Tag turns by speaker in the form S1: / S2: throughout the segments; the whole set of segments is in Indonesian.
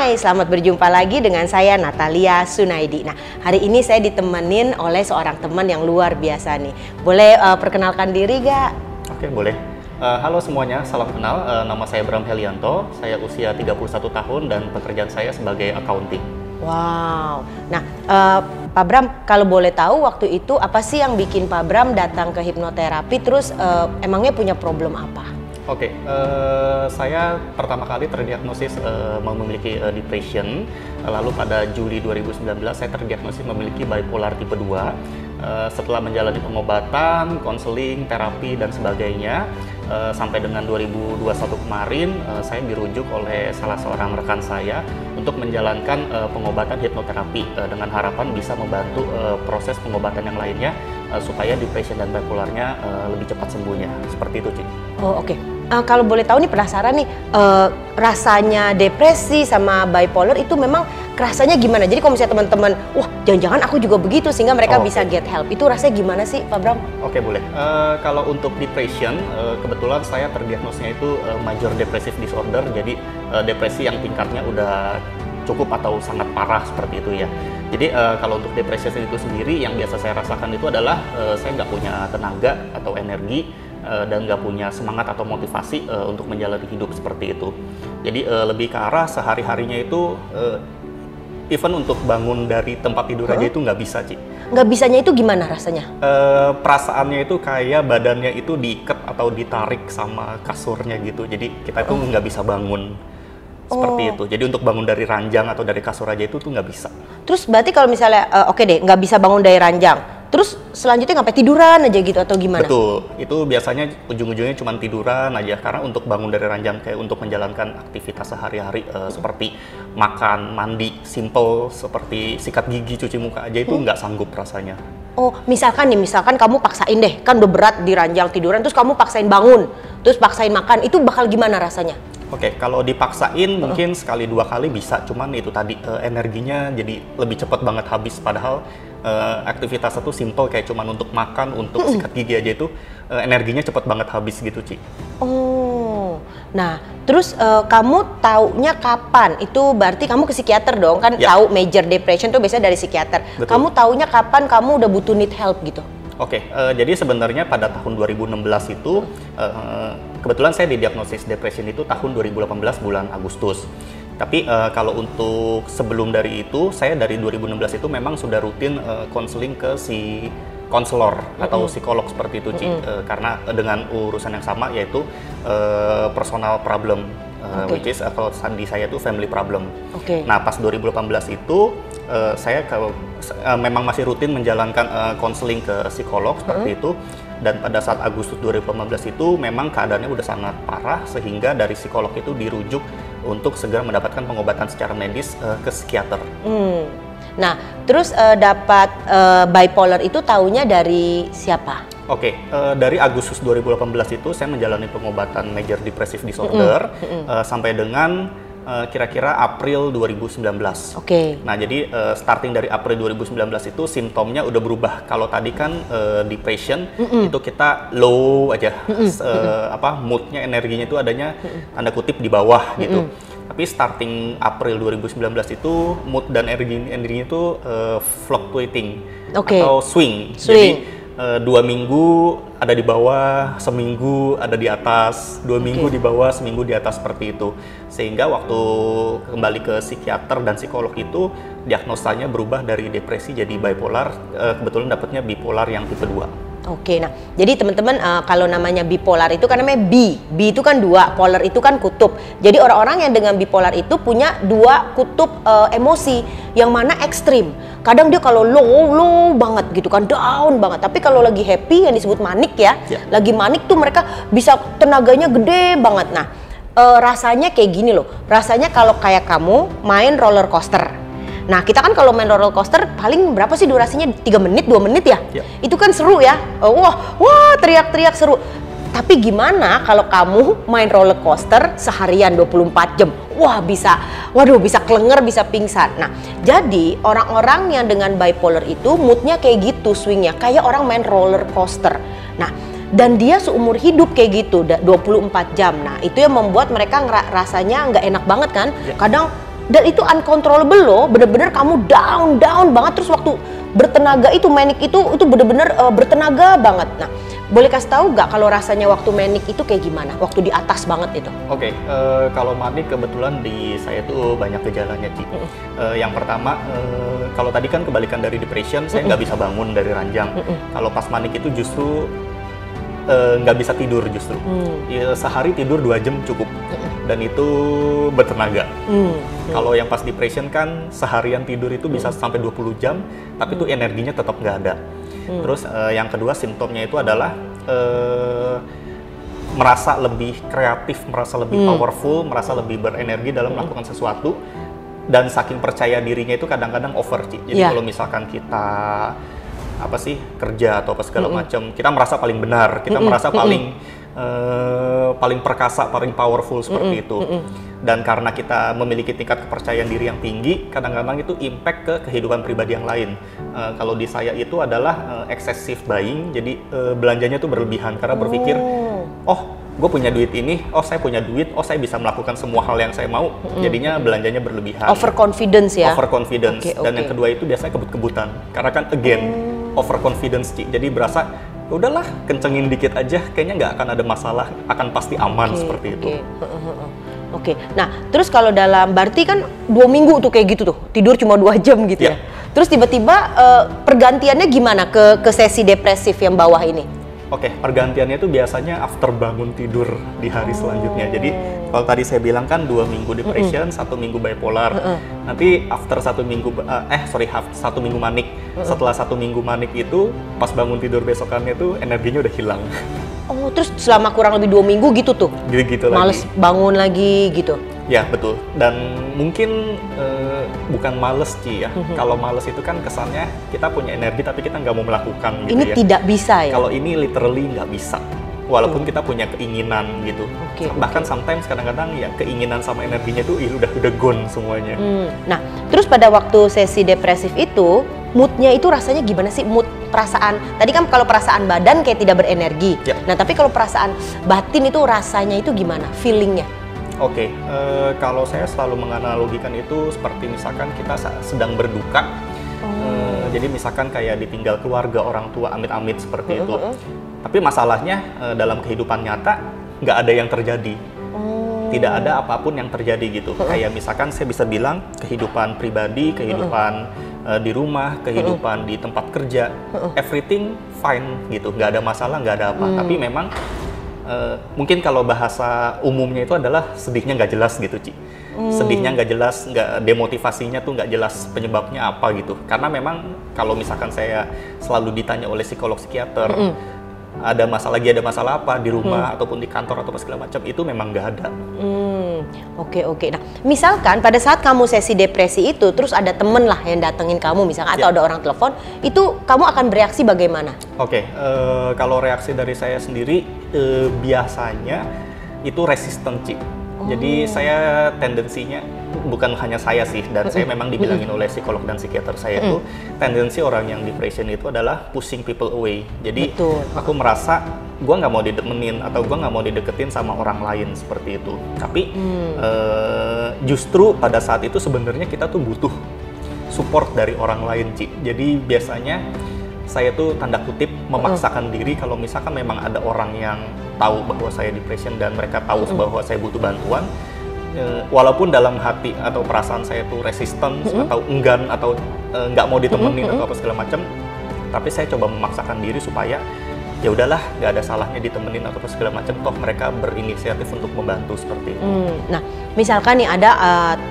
S1: Hai, selamat berjumpa lagi dengan saya Natalia Sunaidi. Nah, hari ini saya ditemenin oleh seorang teman yang luar biasa nih. Boleh perkenalkan diri gak?
S2: Oke, boleh. Halo semuanya, salam kenal. Nama saya Bram Helianto, saya usia 31 tahun dan pekerjaan saya sebagai accounting.
S1: Wow. Nah, Pak Bram, kalau boleh tahu waktu itu apa sih yang bikin Pak Bram datang ke hipnoterapi, terus emangnya punya problem apa?
S2: Oke, saya pertama kali terdiagnosis memiliki depression, lalu pada Juli 2019 saya terdiagnosis memiliki bipolar tipe 2. Setelah menjalani pengobatan, konseling, terapi, dan sebagainya, sampai dengan 2021 kemarin, saya dirujuk oleh salah seorang rekan saya untuk menjalankan pengobatan hipnoterapi dengan harapan bisa membantu proses pengobatan yang lainnya supaya depression dan bipolarnya lebih cepat sembuhnya. Seperti itu, Ci.
S1: Oh, oke. Kalau boleh tahu nih, penasaran nih, rasanya depresi sama bipolar itu memang rasanya gimana? Jadi kalau misalnya teman-teman, wah jangan-jangan aku juga begitu, sehingga mereka bisa get help, itu rasanya gimana sih Pak Bram?
S2: Oke, boleh. Kalau untuk depression, kebetulan saya terdiagnosnya itu major depressive disorder, jadi depresi yang tingkatnya udah cukup atau sangat parah seperti itu ya. Jadi kalau untuk depression itu sendiri, yang biasa saya rasakan itu adalah saya nggak punya tenaga atau energi, dan nggak punya semangat atau motivasi untuk menjalani hidup seperti itu. Jadi lebih ke arah sehari-harinya itu even untuk bangun dari tempat tidur aja itu nggak bisa, Ci.
S1: Nggak bisanya itu gimana rasanya?
S2: Perasaannya itu kayak badannya itu diikat atau ditarik sama kasurnya gitu. Jadi kita tuh nggak bisa bangun. Seperti itu. Jadi untuk bangun dari ranjang atau dari kasur aja itu tuh nggak bisa.
S1: Terus berarti kalau misalnya, oke deh, nggak bisa bangun dari ranjang, terus selanjutnya ngapain, tiduran aja gitu atau gimana?
S2: Betul, itu biasanya ujung-ujungnya cuma tiduran aja, karena untuk bangun dari ranjang kayak untuk menjalankan aktivitas sehari-hari seperti makan, mandi, simple seperti sikat gigi, cuci muka aja itu nggak sanggup rasanya.
S1: Oh, misalkan kamu paksain deh, kan udah berat di ranjang tiduran, terus kamu paksain bangun, terus paksain makan, itu bakal gimana rasanya?
S2: Oke, kalau dipaksain mungkin sekali dua kali bisa, cuman itu tadi energinya jadi lebih cepat banget habis, padahal aktivitas itu simple kayak cuman untuk makan, untuk sikat gigi aja itu energinya cepat banget habis gitu, Ci.
S1: Oh, nah terus kamu taunya kapan? Itu berarti kamu ke psikiater dong, kan
S2: Ya.
S1: tahu major depression tuh biasanya dari psikiater.
S2: Betul.
S1: Kamu taunya kapan kamu udah butuh need help gitu?
S2: Oke, jadi sebenarnya pada tahun 2016 itu kebetulan saya didiagnosis depression itu tahun 2018 bulan Agustus. Tapi kalau untuk sebelum dari itu, saya dari 2016 itu memang sudah rutin konseling ke si konselor atau psikolog seperti itu, Ci. Karena dengan urusan yang sama, yaitu personal problem, which is kalau di saya itu family problem. Nah, pas 2018 itu saya memang masih rutin menjalankan konseling ke psikolog seperti itu. Dan pada saat Agustus 2018 itu memang keadaannya udah sangat parah, sehingga dari psikolog itu dirujuk untuk segera mendapatkan pengobatan secara medis ke psikiater.
S1: Nah, terus dapat bipolar itu taunya dari siapa?
S2: Oke, dari Agustus 2018 itu saya menjalani pengobatan major depressive disorder sampai dengan kira-kira April 2019. Nah, jadi starting dari April 2019 itu simptomnya udah berubah. Kalau tadi kan depression itu kita low aja, moodnya, energinya itu adanya tanda kutip di bawah gitu. Tapi starting April 2019 itu mood dan energinya itu fluctuating atau swing. Jadi 2 minggu ada di bawah, seminggu ada di atas, 2 minggu di bawah, seminggu di atas, seperti itu. Sehingga waktu kembali ke psikiater dan psikolog itu diagnosanya berubah dari depresi jadi bipolar, kebetulan dapatnya bipolar yang tipe 2.
S1: Oke, nah jadi teman-teman kalau namanya bipolar itu kan namanya B itu kan 2, polar itu kan kutub. Jadi orang-orang yang dengan bipolar itu punya 2 kutub emosi yang mana ekstrim. Kadang dia kalau low banget gitu kan, down banget. Tapi kalau lagi happy yang disebut manik ya, lagi manik tuh mereka bisa tenaganya gede banget. Nah rasanya kayak gini loh, rasanya kalau kayak kamu main roller coaster. Nah, kita kan kalau main roller coaster paling berapa sih durasinya? 3 menit, 2 menit ya? Itu kan seru ya. Wah, teriak-teriak seru. Tapi gimana kalau kamu main roller coaster seharian 24 jam? Wah, bisa kelenger, bisa pingsan. Nah, jadi orang-orang yang dengan bipolar itu moodnya kayak gitu, swingnya kayak orang main roller coaster. Nah, dan dia seumur hidup kayak gitu, 24 jam. Nah, itu yang membuat mereka rasanya nggak enak banget kan? Kadang Dan itu uncontrollable loh, bener-bener kamu down banget, terus waktu bertenaga itu manic itu bener-bener bertenaga banget. Nah, boleh kasih tahu nggak kalau rasanya waktu manic itu kayak gimana? Waktu di atas banget itu?
S2: Oke, kalau manic kebetulan di saya tuh banyak gejalanya, Ci. Yang pertama, kalau tadi kan kebalikan dari depression, saya nggak bisa bangun dari ranjang. Kalau pas manic itu justru nggak bisa tidur justru. Ya, sehari tidur 2 jam cukup. Dan itu bertenaga. Kalau yang pas depression kan seharian tidur itu bisa sampai 20 jam, tapi itu energinya tetap nggak ada. Terus yang kedua simptomnya itu adalah merasa lebih kreatif, merasa lebih powerful, merasa lebih berenergi dalam melakukan sesuatu. Dan saking percaya dirinya itu kadang-kadang over, Ci. Jadi kalau misalkan kita kerja atau apa segala macam, kita merasa paling benar, kita merasa paling perkasa, paling powerful seperti itu. Dan karena kita memiliki tingkat kepercayaan diri yang tinggi, kadang-kadang itu impact ke kehidupan pribadi yang lain. Kalau di saya itu adalah excessive buying, jadi belanjanya tuh berlebihan karena berpikir, oh gue punya duit ini, oh saya punya duit, oh saya bisa melakukan semua hal yang saya mau, jadinya belanjanya berlebihan.
S1: Overconfidence ya?
S2: Overconfidence. Dan yang kedua itu biasanya kebut-kebutan, karena kan overconfidence, Ci. Jadi berasa udahlah kencengin dikit aja, kayaknya nggak akan ada masalah, akan pasti aman seperti itu.
S1: Oke. Nah, terus kalau berarti kan 2 minggu tuh kayak gitu tuh, tidur cuma 2 jam gitu ya. Terus tiba-tiba pergantiannya gimana ke sesi depresif yang bawah ini?
S2: Oke, pergantiannya itu biasanya after bangun tidur di hari selanjutnya. Jadi kalau tadi saya bilang kan 2 minggu depression, 1 minggu bipolar. Nanti after 1 minggu, 1 minggu manik. Setelah 1 minggu manik itu, pas bangun tidur besokannya tuh energinya udah hilang.
S1: Oh, terus selama kurang lebih 2 minggu gitu tuh?
S2: Gitu lagi.
S1: Males bangun lagi gitu?
S2: Ya, betul. Dan mungkin bukan males, Ci, ya. Kalau males itu kan kesannya kita punya energi tapi kita nggak mau melakukan gitu.
S1: Ini
S2: ya.
S1: tidak bisa ya?
S2: Kalau ini literally nggak bisa. Walaupun kita punya keinginan gitu. Bahkan sometimes kadang-kadang ya keinginan sama energinya tuh udah gone semuanya.
S1: Nah, terus pada waktu sesi depresif itu, moodnya itu rasanya gimana sih? Mood, perasaan, tadi kan kalau perasaan badan kayak tidak berenergi. Nah, tapi kalau perasaan batin itu rasanya itu gimana? Feelingnya?
S2: Oke, kalau saya selalu menganalogikan itu seperti misalkan kita sedang berduka. Jadi misalkan kayak ditinggal keluarga, orang tua, amit-amit seperti itu. Tapi masalahnya dalam kehidupan nyata nggak ada yang terjadi. Tidak ada apapun yang terjadi gitu. Kayak misalkan saya bisa bilang kehidupan pribadi, kehidupan di rumah, kehidupan di tempat kerja, everything fine gitu. Nggak ada masalah, nggak ada apa. Tapi memang mungkin kalau bahasa umumnya itu adalah sedihnya nggak jelas gitu, Ci. Sedihnya nggak jelas, demotivasinya tuh nggak jelas penyebabnya apa gitu. Karena memang kalau misalkan saya selalu ditanya oleh psikolog psikiater, ada masalah apa di rumah ataupun di kantor atau segala macam, itu memang nggak ada.
S1: Oke. Nah, misalkan pada saat kamu sesi depresi itu, terus ada temen lah yang datengin kamu misalkan, atau ada orang telepon, itu kamu akan bereaksi bagaimana? Oke,
S2: kalau reaksi dari saya sendiri, biasanya itu resisten, Ci. Jadi saya tendensinya, bukan hanya saya sih, dan saya memang dibilangin oleh psikolog dan psikiater saya itu, tendensi orang yang depression itu adalah pushing people away. Jadi aku merasa gue nggak mau didemenin atau gue nggak mau dideketin sama orang lain seperti itu. Tapi justru pada saat itu sebenarnya kita tuh butuh support dari orang lain, Ci. Jadi biasanya saya tuh tanda kutip memaksakan diri kalau misalkan memang ada orang yang tahu bahwa saya depression dan mereka tahu bahwa saya butuh bantuan, walaupun dalam hati atau perasaan saya tuh resisten atau enggan atau nggak mau ditemenin atau apa segala macam, tapi saya coba memaksakan diri supaya ya udahlah, nggak ada salahnya ditemenin atau apa segala macam, toh mereka berinisiatif untuk membantu seperti itu.
S1: Nah, misalkan nih ada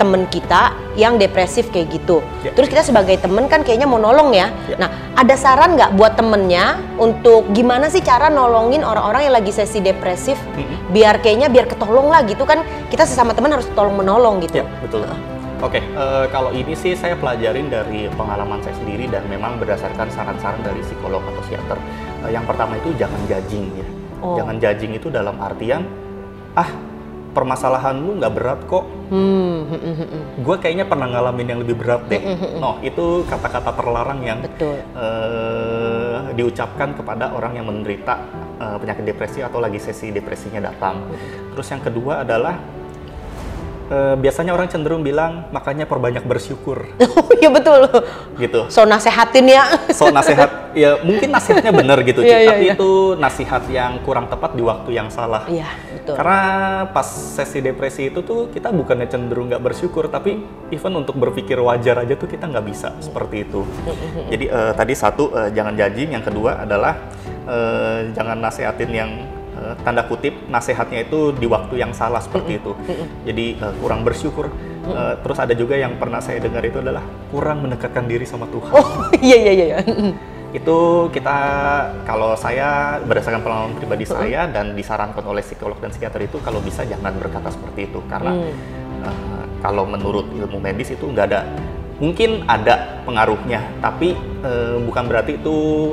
S1: temen kita yang depresif kayak gitu, terus kita sebagai temen kan kayaknya mau nolong ya. Nah, ada saran nggak buat temennya untuk gimana sih cara nolongin orang-orang yang lagi sesi depresif, biar ketolong lah gitu kan, kita sesama temen harus tolong menolong gitu.
S2: Ya, betul. Oke, kalau ini sih saya pelajarin dari pengalaman saya sendiri dan memang berdasarkan saran-saran dari psikolog atau psikiater. Yang pertama itu jangan judging ya. Jangan judging itu dalam artian, permasalahanmu nggak berat kok. Gue kayaknya pernah ngalamin yang lebih berat deh. Itu kata-kata terlarang yang diucapkan kepada orang yang menderita penyakit depresi atau lagi sesi depresinya datang. Terus yang kedua adalah Biasanya orang cenderung bilang makanya perbanyak bersyukur.
S1: Oh iya betul.
S2: Gitu.
S1: So nasehatin ya.
S2: So nasihat, ya mungkin nasihatnya benar gitu, tapi
S1: iya.
S2: itu nasihat yang kurang tepat di waktu yang salah.
S1: Iya betul.
S2: Karena pas sesi depresi itu tuh kita bukannya cenderung nggak bersyukur, tapi even untuk berpikir wajar aja tuh kita nggak bisa seperti itu. Jadi tadi satu jangan judging, yang kedua adalah jangan nasehatin yang tanda kutip nasehatnya itu di waktu yang salah seperti itu. Jadi kurang bersyukur. Terus ada juga yang pernah saya dengar itu adalah kurang mendekatkan diri sama Tuhan.
S1: Oh iya.
S2: Itu kita, kalau saya berdasarkan pengalaman pribadi saya dan disarankan oleh psikolog dan psikiater itu kalau bisa jangan berkata seperti itu, karena kalau menurut ilmu medis itu nggak ada, mungkin ada pengaruhnya, tapi bukan berarti itu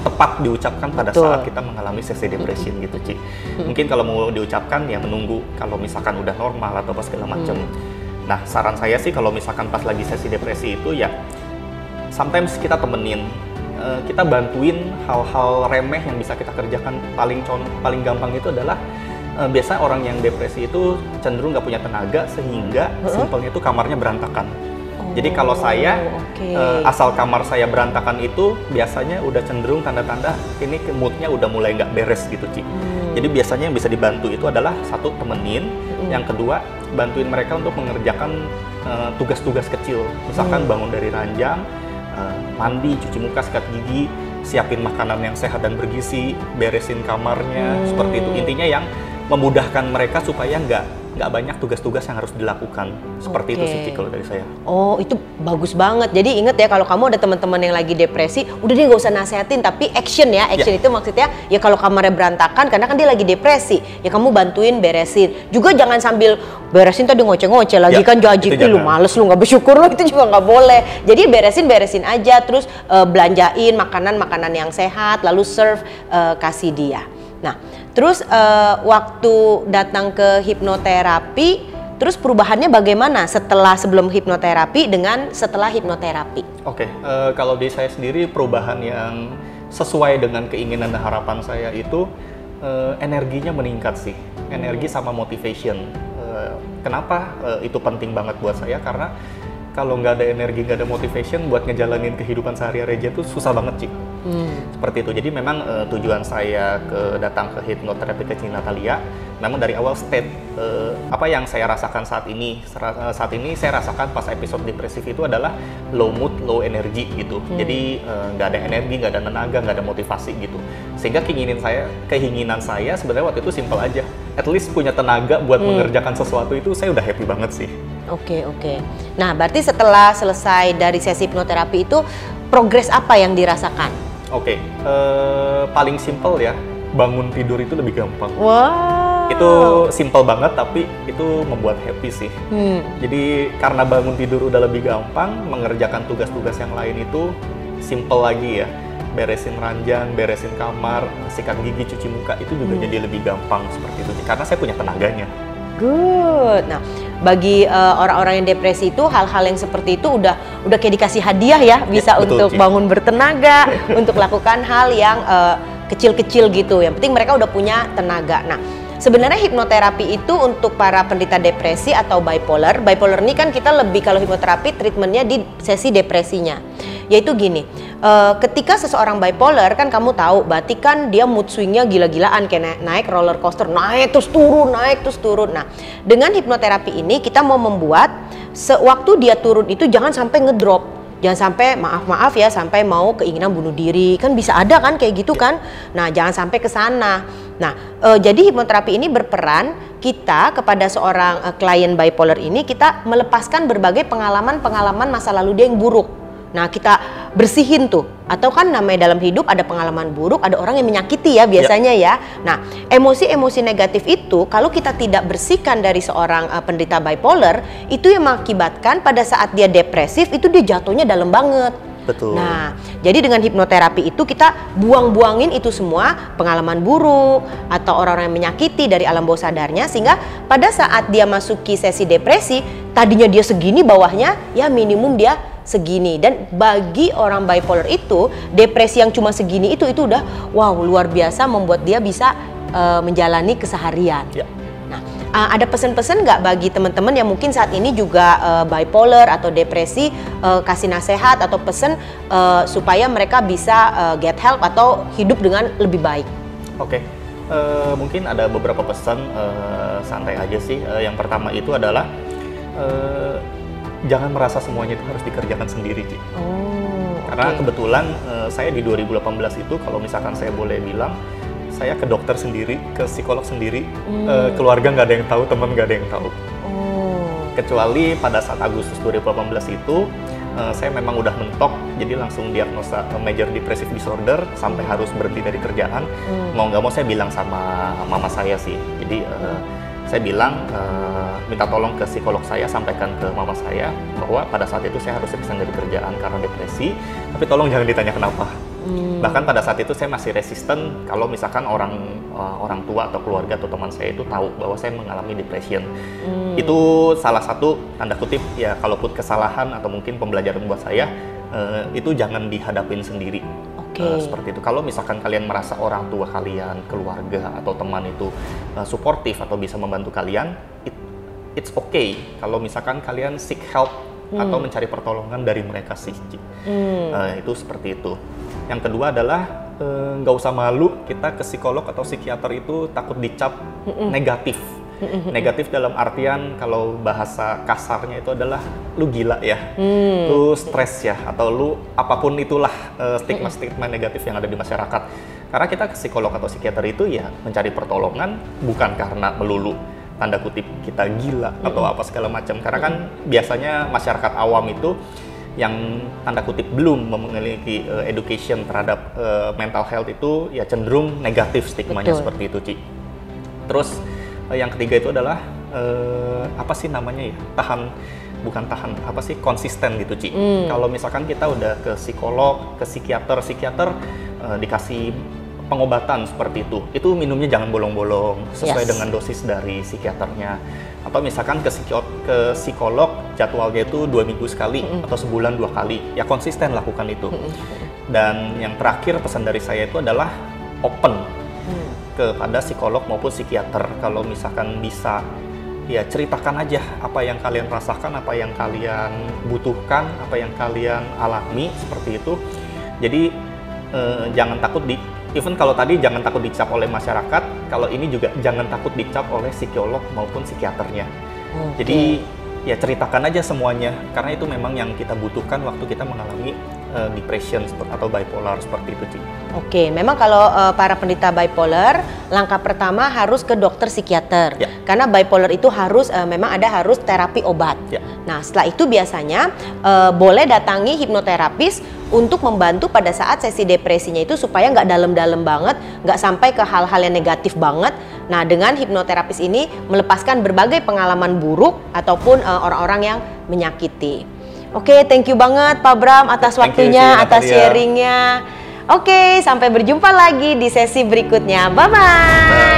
S2: tepat diucapkan pada saat kita mengalami sesi depresi gitu, Ci. Mungkin kalau mau diucapkan ya menunggu kalau misalkan udah normal atau apa segala macam. Nah, saran saya sih kalau misalkan pas lagi sesi depresi itu ya sometimes kita temenin, kita bantuin hal-hal remeh yang bisa kita kerjakan. Paling gampang itu adalah biasa orang yang depresi itu cenderung nggak punya tenaga, sehingga simpelnya itu kamarnya berantakan. Jadi kalau saya asal kamar saya berantakan itu biasanya udah cenderung tanda-tanda ini moodnya udah mulai nggak beres gitu, Ci. Jadi biasanya yang bisa dibantu itu adalah satu, temenin, yang kedua bantuin mereka untuk mengerjakan tugas-tugas kecil, misalkan bangun dari ranjang, mandi, cuci muka, sikat gigi, siapin makanan yang sehat dan bergizi, beresin kamarnya, seperti itu. Intinya yang memudahkan mereka supaya nggak banyak tugas-tugas yang harus dilakukan. Seperti itu sih kalau dari saya.
S1: Oh, itu bagus banget. Jadi inget ya, kalau kamu ada teman-teman yang lagi depresi, udah dia nggak usah nasehatin, tapi action ya. Action itu maksudnya ya kalau kamarnya berantakan karena kan dia lagi depresi, ya kamu bantuin beresin. Juga jangan sambil beresin tadi ngoceh-ngoceh lagi, kan judging, lu males, lu nggak bersyukur, lu itu juga nggak boleh. Jadi beresin aja, terus belanjain makanan-makanan yang sehat, lalu serve, kasih dia. Nah, terus waktu datang ke hipnoterapi, terus perubahannya bagaimana sebelum hipnoterapi dengan setelah hipnoterapi? Oke,
S2: kalau di saya sendiri perubahan yang sesuai dengan keinginan dan harapan saya itu energinya meningkat sih, energi sama motivation. Kenapa itu penting banget buat saya? Karena kalau nggak ada energi, nggak ada motivation buat ngejalanin kehidupan sehari-hari aja tuh susah banget, Cik. Seperti itu. Jadi memang tujuan saya datang ke hipnoterapi ke Cik Natalia memang dari awal apa yang saya rasakan saat ini. Saat ini saya rasakan pas episode depresif itu adalah low mood, low energy gitu. Jadi nggak ada energi, nggak ada tenaga, nggak ada motivasi gitu. Sehingga keinginan saya sebenarnya waktu itu simple aja. At least punya tenaga buat mengerjakan sesuatu itu saya udah happy banget sih.
S1: Oke. Nah, berarti setelah selesai dari sesi hipnoterapi itu progres apa yang dirasakan?
S2: Oke, paling simple ya, bangun tidur itu lebih gampang.
S1: Wow.
S2: Itu simple banget tapi itu membuat happy sih. Jadi karena bangun tidur udah lebih gampang, mengerjakan tugas-tugas yang lain itu simple lagi ya. Beresin ranjang, beresin kamar, sikat gigi, cuci muka itu juga jadi lebih gampang seperti itu. Karena saya punya tenaganya.
S1: Good. Nah, bagi orang-orang yang depresi itu hal-hal yang seperti itu udah kayak dikasih hadiah ya, bisa betul, untuk bangun bertenaga, untuk lakukan hal yang kecil-kecil gitu. Yang penting mereka udah punya tenaga. Nah, sebenarnya hipnoterapi itu untuk para penderita depresi atau bipolar. Bipolar ini kan kita lebih, kalau hipnoterapi treatmentnya di sesi depresinya. Yaitu gini, ketika seseorang bipolar kan kamu tahu, berarti kan dia mood swingnya gila-gilaan, kayak naik roller coaster, naik terus turun. Nah, dengan hipnoterapi ini kita mau membuat sewaktu dia turun itu jangan sampai ngedrop. Jangan sampai maaf ya sampai mau keinginan bunuh diri, kan bisa ada kan kayak gitu kan. Nah, jangan sampai ke sana. Nah, jadi hipnoterapi ini berperan kita kepada seorang klien bipolar ini, kita melepaskan berbagai pengalaman masa lalu dia yang buruk. Nah, kita bersihin tuh. Atau kan namanya dalam hidup ada pengalaman buruk, ada orang yang menyakiti ya biasanya ya. Nah, emosi-emosi negatif itu kalau kita tidak bersihkan dari seorang penderita bipolar, itu yang mengakibatkan pada saat dia depresif itu dia jatuhnya dalam banget.
S2: Betul.
S1: Nah, jadi dengan hipnoterapi itu kita buang-buangin itu semua pengalaman buruk atau orang-orang yang menyakiti dari alam bawah sadarnya, sehingga pada saat dia masuki sesi depresi, tadinya dia segini bawahnya, ya minimum dia segini. Dan bagi orang bipolar itu, depresi yang cuma segini itu udah wow, luar biasa, membuat dia bisa menjalani keseharian.
S2: Ya.
S1: Nah, Ada pesan-pesan nggak bagi teman-teman yang mungkin saat ini juga bipolar atau depresi, kasih nasihat atau pesan supaya mereka bisa get help atau hidup dengan lebih baik?
S2: Oke. Mungkin ada beberapa pesan, santai aja sih. Yang pertama itu adalah jangan merasa semuanya itu harus dikerjakan sendiri, Ci. Karena kebetulan saya di 2018 itu, kalau misalkan saya boleh bilang, saya ke dokter sendiri, ke psikolog sendiri, keluarga nggak ada yang tahu, teman nggak ada yang tahu. Kecuali pada saat Agustus 2018 itu, saya memang udah mentok, jadi langsung diagnosa major depressive disorder sampai harus berhenti dari kerjaan. Mau nggak mau saya bilang sama mama saya sih. Jadi saya bilang minta tolong ke psikolog saya, sampaikan ke mama saya bahwa pada saat itu saya harus resign dari kerjaan karena depresi, tapi tolong jangan ditanya kenapa. Bahkan pada saat itu saya masih resisten kalau misalkan orang tua atau keluarga atau teman saya itu tahu bahwa saya mengalami depression. Itu salah satu tanda kutip ya, kalaupun kesalahan atau mungkin pembelajaran buat saya, itu jangan dihadapin sendiri. Seperti itu. Kalau misalkan kalian merasa orang tua kalian, keluarga atau teman itu suportif atau bisa membantu kalian, it's okay kalau misalkan kalian seek help atau mencari pertolongan dari mereka sih. Itu seperti itu. Yang kedua adalah nggak usah malu kita ke psikolog atau psikiater itu takut dicap negatif. Negatif dalam artian kalau bahasa kasarnya itu adalah lu gila ya, lu stres ya, atau lu apapun itulah stigma-stigma negatif yang ada di masyarakat. Karena kita ke psikolog atau psikiater itu ya mencari pertolongan bukan karena melulu tanda kutip kita gila atau apa segala macam. Karena kan biasanya masyarakat awam itu yang tanda kutip belum memiliki education terhadap mental health itu ya cenderung negatif stigmanya. Seperti itu, Ci. Terus yang ketiga itu adalah apa sih namanya ya, konsisten gitu, Ci. Kalau misalkan kita udah ke psikolog, ke psikiater dikasih pengobatan seperti itu minumnya jangan bolong-bolong, sesuai dengan dosis dari psikiaternya. Atau misalkan ke psikolog jadwalnya itu 2 minggu sekali atau sebulan 2 kali, ya konsisten lakukan itu. Dan yang terakhir pesan dari saya itu adalah open kepada psikolog maupun psikiater. Kalau misalkan bisa, ya ceritakan aja apa yang kalian rasakan, apa yang kalian butuhkan, apa yang kalian alami, seperti itu. Jadi jangan takut even kalau tadi jangan takut dicap oleh masyarakat, kalau ini juga jangan takut dicap oleh psikolog maupun psikiaternya. Jadi ya ceritakan aja semuanya, karena itu memang yang kita butuhkan waktu kita mengalami depression atau bipolar seperti itu, Ci.
S1: Memang kalau para penderita bipolar, langkah pertama harus ke dokter psikiater. Karena bipolar itu harus harus terapi obat. Nah, setelah itu biasanya boleh datangi hipnoterapis untuk membantu pada saat sesi depresinya itu supaya nggak dalam-dalam banget, nggak sampai ke hal-hal yang negatif banget. Nah, dengan hipnoterapis ini melepaskan berbagai pengalaman buruk ataupun orang-orang yang menyakiti. Thank you banget Pak Bram atas waktunya, atas sharingnya. Sampai berjumpa lagi di sesi berikutnya. Bye-bye.